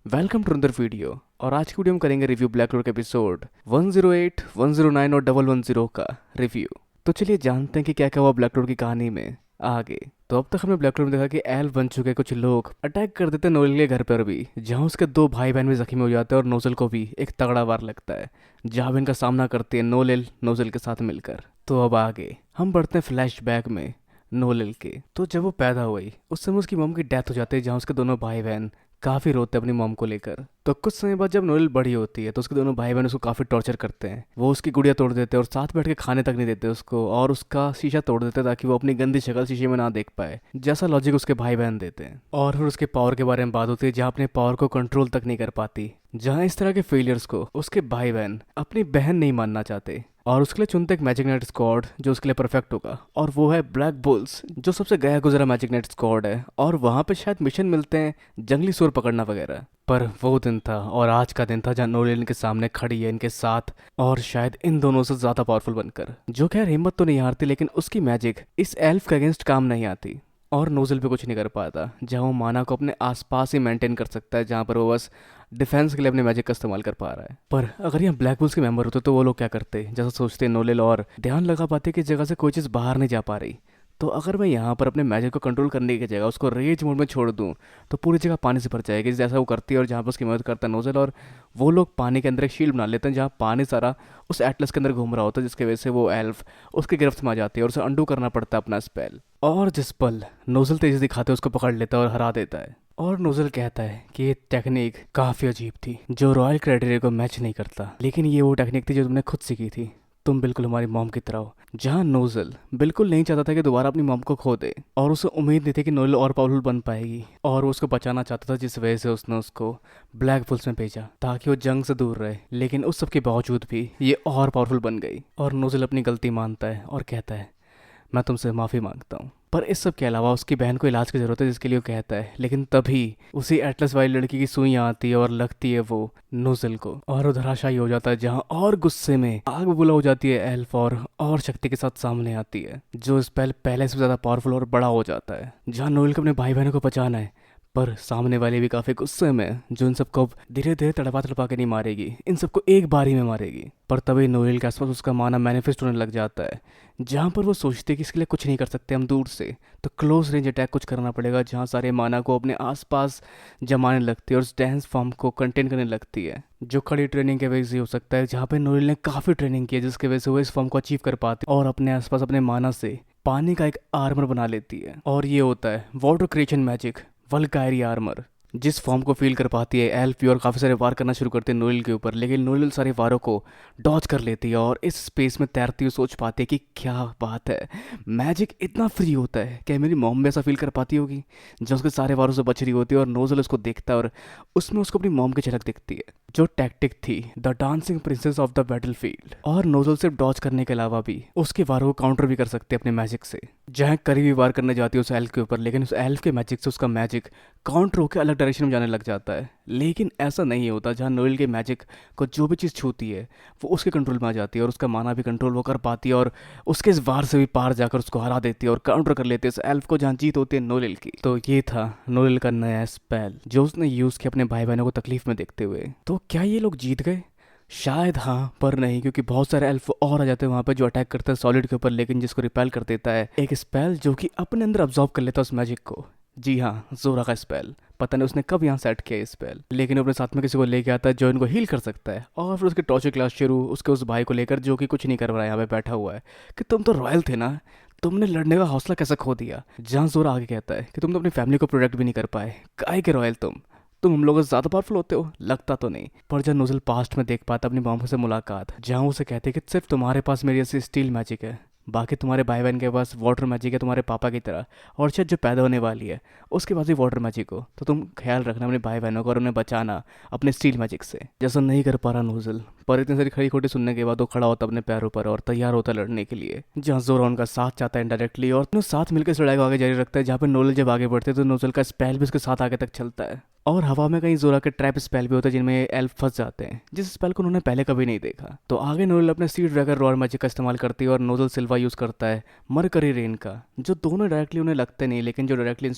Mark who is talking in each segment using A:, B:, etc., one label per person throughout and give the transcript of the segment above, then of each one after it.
A: Welcome to अंदर video. और आज की वीडियो में करेंगे रिव्यू ब्लैक रोड के एपिसोड 108, 109 और 110 का रिव्यू। तो चलिए जानते हैं कि क्या क्या हुआ ब्लैक रोड की कहानी में आगे। तो अब तक हमने ब्लैक रोड में देखा कि एल्फ बन चुके कुछ लोग अटैक कर देते हैं नोएल के घर पर भी, जहां उसके दो भाई बहन भी जख्मी हो जाते हैं और नोजल को भी एक तगड़ा वार लगता है, जहां भी इनका सामना करते हैं नोएल नोजल के साथ मिलकर। तो अब आगे हम बढ़ते हैं फ्लैशबैक में नोएल के। तो जब वो पैदा हुई उस समय उसकी मॉम की डेथ हो जाती है, जहाँ उसके दोनों भाई बहन काफ़ी रोते हैं अपनी मॉम को लेकर। तो कुछ समय बाद जब नोएल बड़ी होती है तो उसके दोनों भाई बहन उसको काफ़ी टॉर्चर करते हैं। वो उसकी गुड़िया तोड़ देते हैं और साथ बैठ के खाने तक नहीं देते उसको, और उसका शीशा तोड़ देते हैं ताकि वो अपनी गंदी शक्ल शीशे में ना देख पाए, जैसा लॉजिक उसके भाई बहन देते हैं। और फिर उसके पावर के बारे में बात होती है, जहाँ अपने पावर को कंट्रोल तक नहीं कर पाती, जहाँ इस तरह के फेलियर्स को उसके भाई बहन अपनी बहन नहीं मानना चाहते और उसके लिए चुनते एक मैजिक नाइट स्क्वाड जो उसके लिए परफेक्ट होगा, और वो है ब्लैक बुल्स, जो सबसे गया गुजरा मैजिक नाइट स्क्वाड है। और वहाँ पे शायद मिशन मिलते हैं जंगली सुअर पकड़ना वगैरह। पर वो दिन था और आज का दिन था जहाँ नोएल इनके सामने खड़ी है इनके साथ, और शायद इन दोनों से ज्यादा पावरफुल बनकर, जो खैर हिम्मत तो नहीं हारती, लेकिन उसकी मैजिक इस एल्फ के अगेंस्ट काम नहीं आती और नोजल पे कुछ नहीं कर पाता, जहाँ वो माना को अपने आसपास ही मेंटेन कर सकता है, जहाँ पर वो बस डिफेंस के लिए अपने मैजिक का इस्तेमाल कर पा रहा है। पर अगर यहाँ ब्लैक बुल्स के मेंबर होते तो वो लोग क्या करते, जैसा सोचते नोएल, और ध्यान लगा पाते कि जगह से कोई चीज़ बाहर नहीं जा पा रही। तो अगर मैं यहाँ पर अपने मैजिक को कंट्रोल करने की जगह उसको रेज मोड में छोड़ दूँ तो पूरी जगह पानी से भर जाएगी, जैसा वो करती है। और जहाँ पर उसकी मदद करता है नोजल, और वो लोग पानी के अंदर एक शील्ड बना लेते हैं, जहाँ पानी सारा उस एटलस के अंदर घूम रहा होता है, जिसकी वजह से वो एल्फ उसके गिरफ्त में आ जाती है और उसे अंडू करना पड़ता है अपना स्पेल। और जिस पल नोजल तेजी दिखाते उसको पकड़ लेता है और हरा देता है। और नोजल कहता है कि ये टेक्निक काफ़ी अजीब थी, जो रॉयल क्राइटेरिया को मैच नहीं करता, लेकिन ये वो टेक्निक थी जो तुमने खुद सीखी थी, तुम बिल्कुल हमारी मॉम की तरह हो। जहाँ नोजल बिल्कुल नहीं चाहता था कि दोबारा अपनी मॉम को खो दे, और उसे उम्मीद नहीं थी कि नोएल और पावरफुल बन पाएगी, और वो उसको बचाना चाहता था, जिस वजह से उसने उसको ब्लैक बुल्स में भेजा ताकि वो जंग से दूर रहे। लेकिन उस सब के बावजूद भी ये और पावरफुल बन गई, और नोजल अपनी गलती मानता है और कहता है मैं तुमसे माफ़ी मांगता हूँ। पर इस सब के अलावा उसकी बहन को इलाज की ज़रूरत है, जिसके लिए वो कहता है। लेकिन तभी उसी एटलस वाली लड़की की सुइयां आती है और लगती है वो नोजल को, और वो धराशायी हो जाता है, जहाँ और गुस्से में आग बबूला हो जाती है एल्फ, और शक्ति के साथ सामने आती है, जो स्पेल पहले से ज़्यादा पावरफुल और बड़ा हो जाता है। जहाँ नोएल को अपने भाई बहनों को बचाना है, पर सामने वाले भी काफी गुस्से में, जो इन सबको अब धीरे धीरे तड़पा तड़पा के नहीं मारेगी, इन सबको एक बार ही में मारेगी। पर तभी नोएल के आसपास उसका माना मैनिफेस्ट होने लग जाता है, जहाँ पर वो सोचते कि इसके लिए कुछ नहीं कर सकते हम दूर से, तो क्लोज रेंज अटैक कुछ करना पड़ेगा, जहाँ सारे माना को अपने आसपास जमाने लगती है और उस डेंस फॉर्म को कंटेन करने लगती है, जो खड़ी ट्रेनिंग के वजह से हो सकता है, जहाँ पे नोएल ने काफ़ी ट्रेनिंग की है, जिसकी वजह से वो इस फॉर्म को अचीव कर पाती है और अपने आसपास अपने माना से पानी का एक आर्मर बना लेती है। और ये होता है वाटर क्रिएशन मैजिक वल्गायरी आर्मर, जिस फॉर्म को फील कर पाती है एल्फ भी, और काफ़ी सारे वार करना शुरू करते हैं नोएल के ऊपर। लेकिन नोएल सारे वारों को डॉज कर लेती है और इस स्पेस में तैरती हुई सोच पाती है कि क्या बात है, मैजिक इतना फ्री होता है, क्या मेरी मॉम भी ऐसा फील कर पाती होगी, जो उसके सारे वारों से बच रही होती है। और नोजल उसको देखता है और उसमें उसको अपनी मॉम की झलक दिखती है, जो टैक्टिक थी the dancing princess of the battlefield. और नोजल सिर्फ डॉज करने के अलावा भी उसके वारों को काउंटर भी कर सकते हैं अपने मैजिक से, जहाँ करीबी वार करने जाती है उस एल्फ के ऊपर, लेकिन उस एल्फ के मैजिक से उसका मैजिक काउंटर होकर अलग डायरेक्शन में जाने लग जाता है। लेकिन ऐसा नहीं होता, जहाँ नोएल के मैजिक को जो भी चीज़ छूती है वो उसके कंट्रोल में आ जाती है, और उसका माना भी कंट्रोल वो कर पाती है, और उसके इस वार से भी पार जाकर उसको हरा देती है और काउंटर कर लेती है इस एल्फ को, जहाँ जीत होती है नोएल की। तो ये था नोएल का नया स्पेल जो उसने यूज़ किया अपने भाई बहनों को तकलीफ में देखते हुए। तो क्या ये लोग जीत गए? शायद हाँ, पर नहीं, क्योंकि बहुत सारे एल्फ और आ जाते हैं वहाँ पे जो अटैक करते हैं सॉलिड के ऊपर, लेकिन जिसको रिपेल कर देता है एक स्पेल जो कि अपने अंदर अब्जॉर्ब कर लेता है उस मैजिक को। जी हाँ, जोरा का स्पेल। पता नहीं उसने कब यहाँ सेट किया ये स्पेल, लेकिन अपने साथ में किसी को लेके आता है जो इनको हील कर सकता है। और फिर उसकी टॉर्चर क्लास शुरू उसके उस भाई को लेकर, जो कि कुछ नहीं कर रहा है, यहाँ पे बैठा हुआ है, कि तुम तो रॉयल थे ना, तुमने लड़ने का हौसला कैसे खो दिया। जहाँ जोरा आगे कहता है कि तुम तो अपनी फैमिली को प्रोटेक्ट भी नहीं कर पाए, काहे के रॉयल तुम हम लोगों से ज़्यादा पावरफुल होते हो, लगता तो नहीं। पर जब नोजल पास्ट में देख पाता अपनी मॉम से मुलाकात, जहाँ उसे कहते कि सिर्फ तुम्हारे पास मेरी ऐसी स्टील मैजिक है, बाकी तुम्हारे भाई बहन के पास वाटर मैजिक है तुम्हारे पापा की तरह, और शायद जो पैदा होने वाली है उसके पास भी वाटर मैजिक हो, तो तुम ख्याल रखना अपने भाई बहनों को और उन्हें बचाना अपने स्टील मैजिक से। जैसा नहीं कर पा रहा नोजल, पर इतनी सारी खड़ी खोटी सुनने के बाद वो खड़ा होता अपने पैरों पर और तैयार होता लड़ने के लिए, जहाँ जोरा उनका साथ चाहता है इनडायरेक्टली, और दोनों साथ मिलकर इस लड़ाई को आगे जारी रखता है। जहाँ पे नोजल जब आगे बढ़ते हैं तो नोजल का स्पेल भी उसके साथ आगे तक चलता है, और हवा में कहीं जोरा के ट्रैप स्पेल भी होते हैं जिनमें एल्फ फंस जाते हैं, जिस स्पेल को उन्होंने पहले कभी नहीं देखा। तो आगे नोजल अपने सीड ड्रैगन रॉड मैजिक का इस्तेमाल करती है और नोजल सिल्वा यूज करता है मरकरी रेन का, जो दोनों डायरेक्टली उन्हें लगते नहीं लेकिन जो डायरेक्टली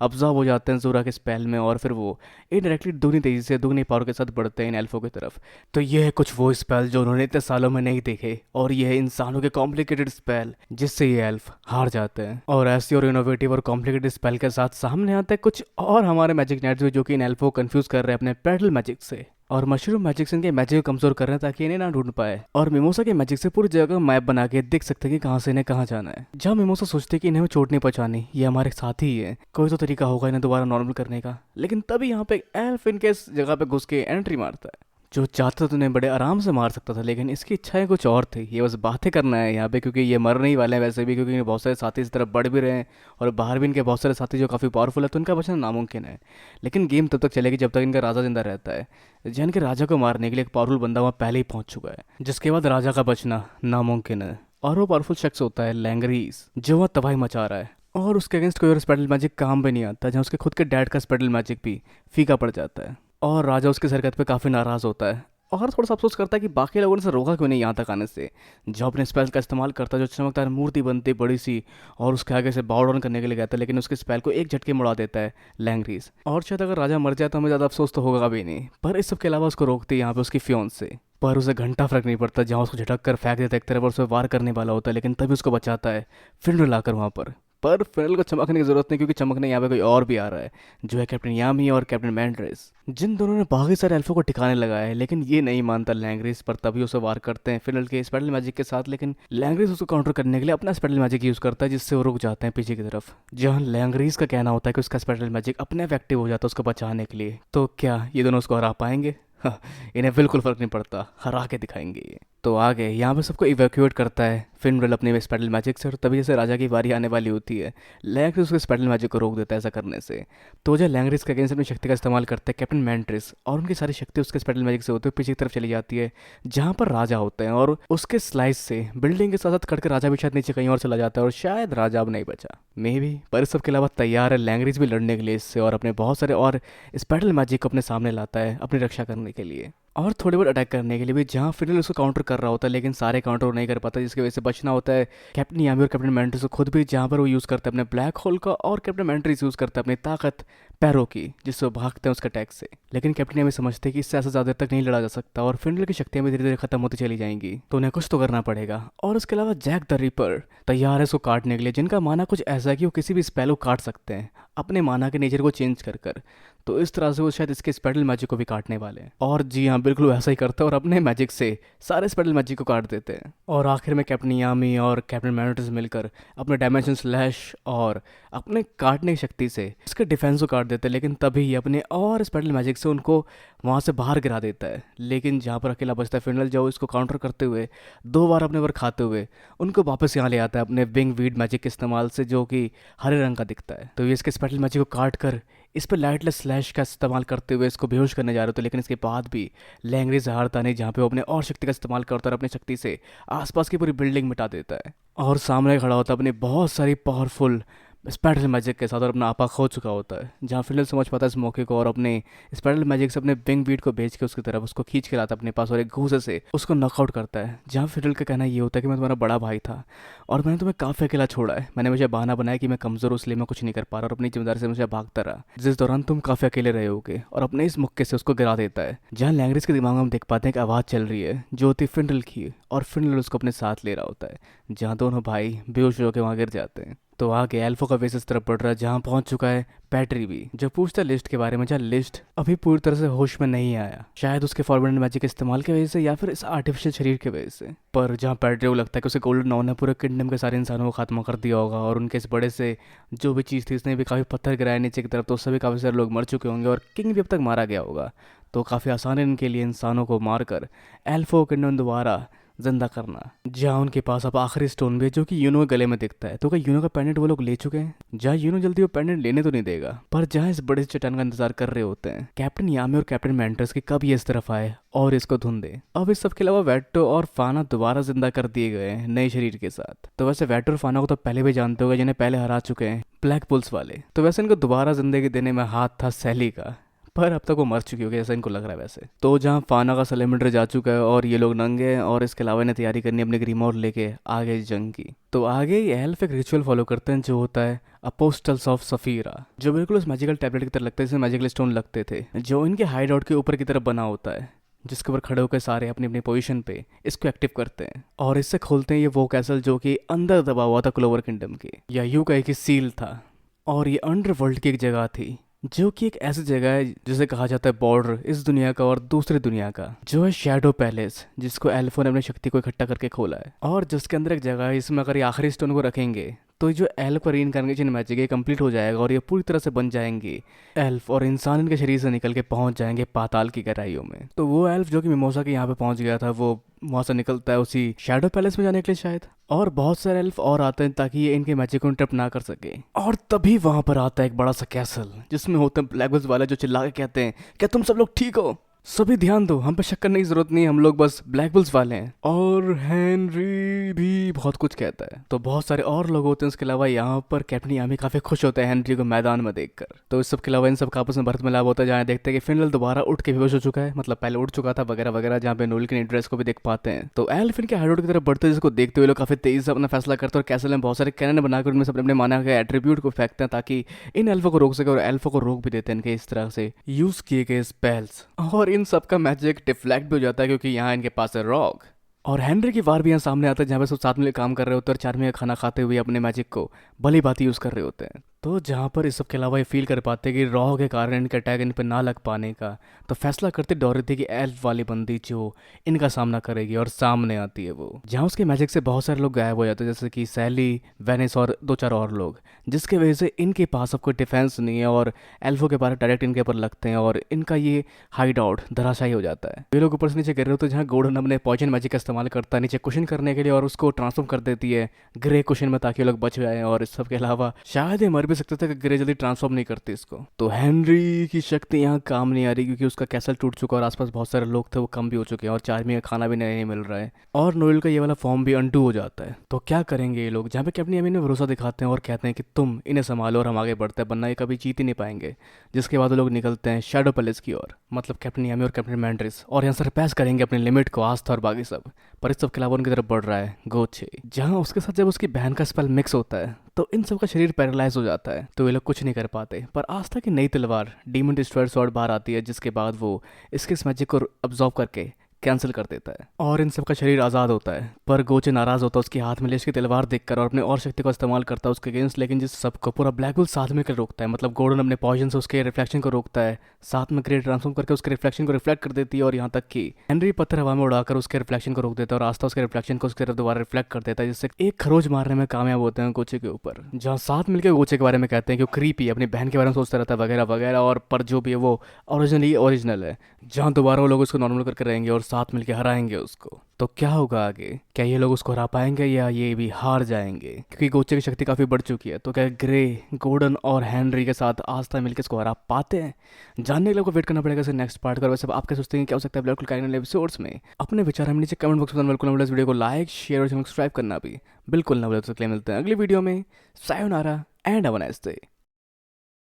A: अब्जॉर्ब हो जाते हैं जोरा के स्पेल में, और फिर वो इनडायरेक्टली दुगनी तेजी से दुगनी पावर के साथ बढ़ते हैं इन एल्फों की तरफ। तो ये है कुछ वो स्पेल जो उन्होंने इतने सालों में नहीं देखे, और ये है इंसानों के कॉम्प्लिकेटेड स्पेल जिससे ये एल्फ हार जाते हैं। और ऐसी और इनोवेटिव और कॉम्प्लिकेटेड स्पेल के साथ सामने आते हैं कुछ और हमारे मैजिक नाइट्स भी, जो कि इन एल्फों को कंफ्यूज कर रहे हैं अपने पेडल मैजिक से, और मशरूम मैजिक से इनके मैजिक को कमजोर कर रहे हैं ताकि इन्हें ना ढूंढ पाए। और मिमोसा के मैजिक से पूरी जगह मैप बना के देख सकते हैं कि कहाँ से इन्हें कहाँ जाना है। जहाँ मिमोसा सोचते हैं कि इन्हें चोट नहीं पहुंचानी, ये हमारे साथी ही है, कोई तो तरीका होगा इन्हें दोबारा नॉर्मल करने का, लेकिन तभी यहाँ पे एल्फ इनके इस जगह पे घुस के एंट्री मारता है। जो चाहता तो उन्हें बड़े आराम से मार सकता था, लेकिन इसकी इच्छाएं कुछ और थी। ये बस बातें करना है यहाँ पे, क्योंकि ये मरने ही वाले हैं वैसे भी, क्योंकि बहुत सारे साथी इस तरफ बढ़ भी रहे हैं और बाहर भी इनके बहुत सारे साथी जो काफ़ी पावरफुल है, तो उनका बचना नामुमकिन है। लेकिन गेम तब तक चलेगी जब तक इनका राजा जिंदा रहता है। जैन के राजा को मारने के लिए एक पावरफुल बंदा वहाँ पहले ही पहुँच चुका है, जिसके बाद राजा का बचना नामुमकिन है। और वो पावरफुल शख्स होता है लैंगरीज, जो वहाँ तबाही मचा रहा है, और उसके अगेंस्ट कोई और स्पेटल मैजिक काम भी नहीं आता, जहाँ उसके खुद के डैड का स्पेटल मैजिक भी फीका पड़ जाता है। और राजा उसकी हरकत पे काफ़ी नाराज़ होता है और थोड़ा सा अफसोस करता है कि बाकी लोगों ने से रोका क्यों नहीं यहाँ तक आने से। जो अपने स्पेल का इस्तेमाल करता है, जो चमकदार मूर्ति बनती बड़ी सी और उसके आगे से बाउ डाउन करने के लिए कहता है, लेकिन उसके स्पेल को एक झटके में उड़ा देता है लैंगरीज। और शायद अगर राजा मर जाए तो हमें ज़्यादा अफसोस तो होगा भी नहीं, पर इस सब के अलावा उसको रोकती है यहाँ पे उसकी फियोन्स से। पर उसे घंटा फर्क नहीं पड़ता, जहाँ उसको झटक कर फेंक देता है एक तरफ और उसे वार करने वाला होता है, लेकिन तभी उसको बचाता है फिनरल लाकर वहाँ पर फिनरल को चमकने की जरूरत नहीं, क्योंकि चमकने यहाँ पे कोई और भी आ रहा है, जो है कैप्टन यामी और कैप्टन मैंड्रेस, जिन दोनों ने बाकी सारे एल्फों को ठिकाने लगाया है। लेकिन ये नहीं मानता लैंग्रीज, पर तभी उसे वार करते हैं फिनरल के स्पेटल मैजिक के साथ, लेकिन लैंग्रीज उसको काउंटर करने के लिए अपना स्पेटल मैजिक यूज करता है, जिससे वो रुक जाते हैं पीछे की तरफ। जहाँ लैंग्रीज का कहना होता है कि उसका स्पेटल मैजिक अपने आप एक्टिव हो जाता है उसको बचाने के लिए। तो क्या ये दोनों उसको हरा पाएंगे? हाँ, इन्हें बिल्कुल फर्क नहीं पड़ता, हरा के दिखाएंगे ये। तो आगे यहाँ पे सबको इवैक्यूएट करता है फिनरल अपने स्पेटल मैजिक से, और तभी जैसे राजा की बारी आने वाली होती है, लैंग्रीज उसके स्पेटल मैजिक को रोक देता है ऐसा करने से। तो जो लैंग्रीज के अगेंस्ट अपनी शक्ति का इस्तेमाल करते हैं कैप्टन मैंट्रिस, और उनकी सारी शक्ति उसके स्पेटल मैजिक से होते हुए पीछे की तरफ चली जाती है जहाँ पर राजा होते हैं, और उसके स्लाइस से बिल्डिंग के साथ साथ कटकर राजा भी शायद नीचे कहीं और चला जाता है, और शायद राजा अब नहीं बचा मे भी। पर इस सब के अलावा तैयार है लैंग्रीज भी लड़ने के लिए इससे, और अपने बहुत सारे और स्पेटल मैजिक को अपने सामने लाता है अपनी रक्षा करने के लिए और थोड़ी बहुत अटैक करने के लिए भी, जहाँ फिनरल उसको काउंटर कर रहा होता है, लेकिन सारे काउंटर नहीं कर पाता, जिसकी वजह से बचना होता है कैप्टन यामी और कैप्टन मैंट्रिस को खुद भी, जहाँ पर वो यूज़ करते हैं अपने ब्लैक होल का, और कैप्टन मैंट्रिस यूज़ करता है अपनी ताकत पैरों की, जिससे वो भागते हैं उसके अटैक से। लेकिन कैप्टन यामी समझते हैं कि इससे ऐसा ज़्यादा तक नहीं लड़ा जा सकता, और फिनरल की शक्तियाँ भी धीरे धीरे खत्म होती चली जाएंगी, तो उन्हें कुछ तो करना पड़ेगा। और उसके अलावा जैक द रिपर तैयार है उसको काटने के लिए, जिनका माना कुछ ऐसा है कि वो किसी भी स्पेल को काट सकते हैं अपने माना के नेचर को चेंज कर। तो इस तरह से वो शायद इसके स्पेटल मैजिक को भी काटने वाले हैं, और जी हाँ बिल्कुल वैसा ही करते हैं, और अपने मैजिक से सारे स्पेटल मैजिक को काट देते हैं। और आखिर में कैप्टन यामी और कैप्टन मैंट्रिस मिलकर अपने डायमेंशन स्लैश और अपने काटने की शक्ति से इसके डिफेंस को काट देते हैं, लेकिन तभी ये अपने और स्पेटल मैजिक से उनको वहाँ से बाहर गिरा देता है। लेकिन जहाँ पर अकेला बचता है फिनरल, जो इसको काउंटर करते हुए 2 बार अपने पर खाते हुए उनको वापस यहाँ ले आता है अपने विंग वीड मैजिक के इस्तेमाल से, जो कि हरे रंग का दिखता है। तो ये इसके स्पेटल मैजिक को काट कर इस पर लाइटलेस स्लैश का इस्तेमाल करते हुए इसको बेहोश करने जा रहे थे, लेकिन इसके बाद भी लैंग्रीज हारता नहीं, जहाँ पे वो अपने और शक्ति का इस्तेमाल करता है और अपनी शक्ति से आसपास की पूरी बिल्डिंग मिटा देता है, और सामने खड़ा होता है अपनी बहुत सारी पावरफुल स्पेटल मैजिक के साथ, और अपना आपा खो चुका होता है। जहाँ फिनरल समझ पाता है इस मौके को, और अपने स्पेटल मैजिक से अपने विंग बीट को भेज के उसकी तरफ उसको खींच के लाता है अपने पास, और एक घूसे से उसको नॉकआउट करता है। जहाँ फिनरल का कहना ये होता है कि मैं तुम्हारा बड़ा भाई था और मैंने तुम्हें काफ़ी अकेला छोड़ा है, मैंने मुझे बहाना बनाया कि मैं कमज़ोर हूँ इसलिए मैं कुछ नहीं कर पा रहा, और अपनी जिम्मेदारी से मुझे भागता रहा, जिस दौरान तुम काफ़ी अकेले रहे होगे, और अपने इस मुक्के से उसको गिरा देता है। जहाँ लैंग्रीज के दिमाग में हम देख पाते हैं कि आवाज़ चल रही है जो होती है फिनरल की, और फिनरल उसको अपने साथ ले रहा होता है, जहाँ दोनों भाई बेहोश होकर वहाँ गिर जाते हैं। तो आगे एल्फो का वेस इस तरफ बढ़ रहा है, जहाँ पहुंच चुका है पैट्री भी, जो पूछता है लिस्ट के बारे में, जहाँ लिस्ट अभी पूरी तरह से होश में नहीं आया, शायद उसके फॉरबिडन मैजिक के इस्तेमाल की वजह से या फिर इस आर्टिफिशियल शरीर की वजह से। पर जहाँ पैट्री को लगता है कि उसे गोल्डन नॉन ने पूरे किंगडम के सारे इंसानों को खात्मा कर दिया होगा, और उनके इस बड़े से जो भी चीज़ थी इसने भी काफ़ी पत्थर गिराया नीचे की तरफ, तो उससे भी काफ़ी सारे लोग मर चुके होंगे, और किंग भी अब तक मारा गया होगा। तो काफ़ी आसान है इनके लिए इंसानों को मारकर एल्फो किंगडम दोबारा जिंदा करना। जहाँ उनके पास अब आखिरी स्टोन भी है जो कि यूनो के गले में दिखता है। तो क्या यूनो का पेंडेंट वो लोग ले चुके हैं? जहाँ यूनो जल्दी वो पेंडेंट लेने तो नहीं देगा, पर जहाँ इस बड़े चट्टान का इंतजार कर रहे होते हैं कैप्टन यामी और कैप्टन मेंटर्स की कब ये इस तरफ आए और इसको ढूंढे। अब इस सब के अलावा वेटो और फाना दोबारा जिंदा कर दिए गए हैं नए शरीर के साथ। तो वैसे वेटो और फाना को तो पहले भी जानते होगा, जिन्हें पहले हरा चुके हैं ब्लैक बुल्स वाले। तो वैसे इनको दोबारा जिंदगी देने में हाथ था सैली का, पर अब तक वो मर चुकी होगी ऐसा इनको लग रहा है वैसे। तो जहाँ फाना का सलेमेंडर जा चुका है और ये लोग नंगे हैं, और इसके अलावा इन्हें तैयारी करनी है अपने ग्रीमोर लेके आगे इस जंग की। तो आगे ये एल्फ एक रिचुअल फॉलो करते हैं जो होता है अपोस्टल्स ऑफ सफीरा, जो बिल्कुल उस मैजिकल टैबलेट की तरह लगता है जिसमें मैजिकल स्टोन लगते थे, जो इनके हाइड आउट के ऊपर की तरफ बना होता है, जिसके ऊपर खड़े होकर सारे अपनी अपनी पोजीशन पे इसको एक्टिव करते हैं और इससे खोलते हैं ये वो कैसल जो कि अंदर दबा हुआ था क्लोवर किंगडम के, या यूं कहे कि सील था। और ये अंडरवर्ल्ड की एक जगह थी जो कि एक ऐसी जगह है जिसे कहा जाता है बॉर्डर इस दुनिया का और दूसरी दुनिया का, जो है शैडो पैलेस, जिसको एल्फो ने अपनी शक्ति को इकट्ठा करके खोला है। और जिसके अंदर एक जगह है, इसमें अगर ये आखिरी स्टोन को रखेंगे तो ये जो एल्फ का रीइंकार्नेशन मैजिक है कंप्लीट हो जाएगा और ये पूरी तरह से बन जाएंगे एल्फ, और इंसान इनके शरीर से निकल के पहुंच जाएंगे पाताल की गहराइयों में। तो वो एल्फ जो कि मिमोसा के यहाँ पे पहुंच गया था, वो वहां से निकलता है उसी शैडो पैलेस में जाने के लिए शायद, और बहुत सारे एल्फ और आते हैं ताकि ये इनके मैजिक को इंटरप्ट ना कर सके। और तभी वहां पर आता है एक बड़ा सा कैसल जिसमें होते हैं ब्लैक बुल्स वाले, जो चिल्ला के कहते हैं क्या तुम सब लोग ठीक हो? सभी ध्यान दो, हम पे शक करने की जरूरत नहीं है, हम लोग बस ब्लैक बुल्स वाले हैं। और हेनरी भी बहुत कुछ कहता है। तो बहुत सारे और लोग होते हैं उसके अलावा यहाँ पर। कैप्टन यामी काफी खुश होता है हेनरी को मैदान में देखकर। तो इस सब के अलावा इन सब का आपस में भरत मिलाप होता है, जहाँ देखते हैं कि फिनल दोबारा उठ के बेहोश हो चुका है, मतलब पहले उठ चुका था वगैरह वगैरह, जहाँ पे नोल की ड्रेस को भी देख पाते हैं। तो एल्फिन के हाइडआउट की तरफ बढ़ते हैं, जिसको देखते हुए लोग काफी तेजी से अपना फैसला करते हैं और कैसल में बहुत सारे कैनन बनाकर उनमें से अपने माना गए एट्रीब्यूट को फेंकते हैं ताकि इन एल्फो को रोक सके, और एल्फो को रोक भी देते हैं इनके इस तरह से यूज किए गए स्पेल्स। और इन सब का मैजिक डिफ्लेक्ट भी हो जाता है क्योंकि यहाँ इनके पास है रॉक। और हेनरी की वार भी यहाँ सामने आता है, जहाँ पे सब साथ में काम कर रहे होते हैं और चार में खाना खाते हुए अपने मैजिक को भली बात यूज कर रहे होते हैं। तो जहाँ पर इस सब के अलावा ये फील कर पाते हैं कि रॉ के कारण इनके अटैक इन पर ना लग पाने का, तो फैसला करते डोरिथी की एल्फ वाली बंदी जो इनका सामना करेगी, और सामने आती है वो, जहाँ उसके मैजिक से बहुत सारे लोग गायब हो जाते हैं, जैसे कि सैली, वेनिस और दो चार और लोग, जिसके वजह से इनके पास अब कोई डिफेंस नहीं है और एल्फो के बारे डायरेक्ट इनके ऊपर लगते हैं और इनका ये हाइड आउट धराशायी हो जाता है। ये लोग ऊपर से नीचे गिर रहे होते हैं, जहाँ गोल्डन अपने पॉइजन मैजिक का इस्तेमाल करता है नीचे कुशन करने के लिए और उसको ट्रांसफॉर्म कर देती है ग्रे कुशन में ताकि लोग बच जाए। और इस सब के अलावा शायद ये मर भी सकते थे कि ग्रे जल्दी ट्रांसफॉर्म नहीं करते इसको। तो हेनरी की शक्ति यहाँ काम नहीं आ रही क्योंकि उसका कैसल टूट चुका और आसपास बहुत सारे लोग थे वो कम भी हो चुके हैं और चार्मी का खाना भी नहीं मिल रहा है, और नोएल का ये वाला फॉर्म भी अनडू हो जाता है। तो क्या करेंगे ये लोग, जहाँ पे कैप्टन यामी ने भरोसा दिखाते हैं और कहते हैं कि तुम इन्हें संभालो और हम आगे बढ़ते हैं, वरना ये कभी जीत ही नहीं पाएंगे। जिसके बाद वो लोग निकलते हैं शैडो पैलेस की ओर, मतलब कैप्टन यामी और कैप्टन मैंड्रिस, और यहाँ सरपास करेंगे अपनी लिमिट को, आस्था और बाकी सब। पर इस सब के अलावा उनकी तरफ बढ़ रहा है गोचे, जहाँ उसके साथ जब उसकी बहन का स्पेल मिक्स होता है तो इन सब का शरीर पैरालाइज हो जाता है, तो ये लोग कुछ नहीं कर पाते। पर आस्था की नई तलवार डीमन डिस्ट्रॉयर स्वॉर्ड बाहर आती है, जिसके बाद वो इसके इस मैजिक को अब्जॉर्ब करके कैंसिल कर देता है और इन सब का शरीर आज़ाद होता है। पर गोचे नाराज होता है उसके हाथ में लेश की तलवार देखकर और अपने और शक्ति का इस्तेमाल करता है उसके अगेंस्ट, लेकिन जिस सबको पूरा ब्लैक होल साथ में कर रोकता है, मतलब गोल्डन अपने पॉइजन से उसके रिफ्लेक्शन को रोकता है, साथ में ग्रेड ट्रांसफॉर्म करके उसके रिफ्लेक्शन को रिफ्लेक्ट कर देती है, और यहाँ तक कि हेनरी पत्थर हवा में उड़ाकर उसके रिफ्लेक्शन को रोक देता है और आस्था उसके रिफ्लेक्शन को उसकी तरफ दोबारा रिफ्लेक्ट कर देता है, जिससे एक खरोज मारने में कामयाब होते हैं गोचे के ऊपर। जहाँ साथ मिलकर गोचे के बारे में कहते हैं कि वो क्रीपी अपनी बहन के बारे में सोचता रहता है वगैरह वगैरह, और पर जो भी है वो ओरिजिनली ओरिजिनल है। जहाँ दोबारा वो लोग उसको नॉर्मल करके रहेंगे और साथ मिलकर हराएंगे उसको। तो क्या होगा आगे, क्या ये लोग उसको हरा पाएंगे या ये भी हार जाएंगे, क्योंकि गोचे की शक्ति काफी बढ़ चुकी है। तो क्या ग्रे, गोल्डन और हेनरी के साथ आस्था मिलकर इसको हरा पाते हैं? जानने के लिए आपको वेट करना पड़ेगा इसे नेक्स्ट पार्ट का। वैसे आप क्या सोचते हैं क्या हो सकता है बिल्कुल काइनल एपिसोड्स में? अपने विचार हम नीचे कमेंट बॉक्स में बिल्कुल ना भूलें। इस वीडियो को लाइक, शेयर और सब्सक्राइब करना भी बिल्कुल ना भूलें। तो मिलते हैं अगली वीडियो में। Sayonara and have a nice day.